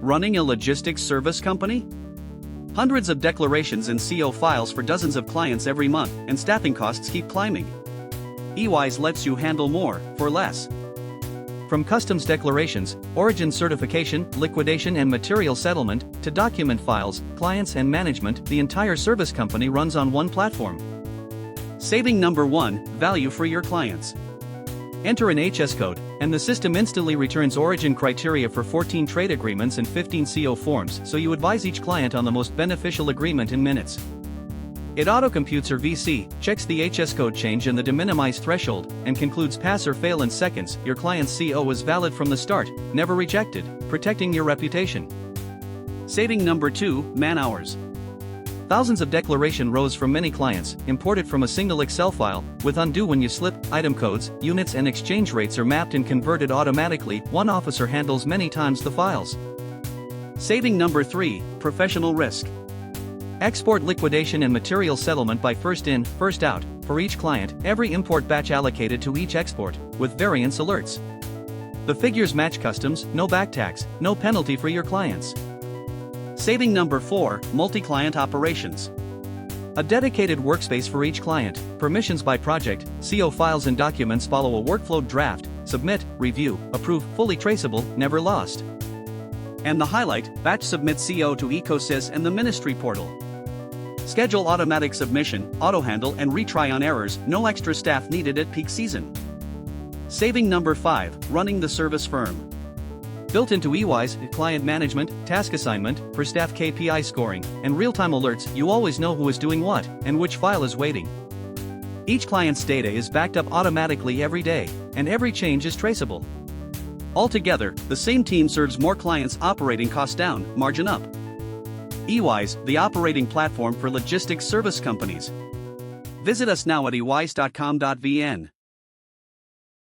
Running a logistics service company? Hundreds of declarations and CO files for dozens of clients every month, and staffing costs keep climbing. eWise lets you handle more, for less. From customs declarations, origin certification, liquidation and material settlement, to document files, clients and management, the entire service company runs on one platform. Saving number 1, value for your clients. Enter an HS code, and the system instantly returns origin criteria for 14 trade agreements and 15 CO forms, so you advise each client on the most beneficial agreement in minutes. It auto-computes her VC, checks the HS code change and the de minimis threshold, and concludes pass or fail in seconds. Your client's CO is valid from the start, never rejected, protecting your reputation. Saving number 2, man-hours. Thousands of declaration rows from many clients, imported from a single Excel file, with undo when you slip, item codes, units and exchange rates are mapped and converted automatically. One officer handles many times the files. Saving number 3, professional risk. Export liquidation and material settlement by first in, first out, for each client, every import batch allocated to each export, with variance alerts. The figures match customs, no back tax, no penalty for your clients. Saving number 4, multi-client operations. A dedicated workspace for each client, permissions by project, CO files and documents follow a workflow: draft, submit, review, approve, fully traceable, never lost. And the highlight, batch submit CO to eCoSys and the ministry portal. Schedule automatic submission, auto-handle and retry on errors, no extra staff needed at peak season. Saving number 5, running the service firm. Built into eWise, client management, task assignment, per staff KPI scoring, and real-time alerts, you always know who is doing what, and which file is waiting. Each client's data is backed up automatically every day, and every change is traceable. Altogether, the same team serves more clients, operating costs down, margin up. eWise, the operating platform for logistics service companies. Visit us now at ewise.com.vn.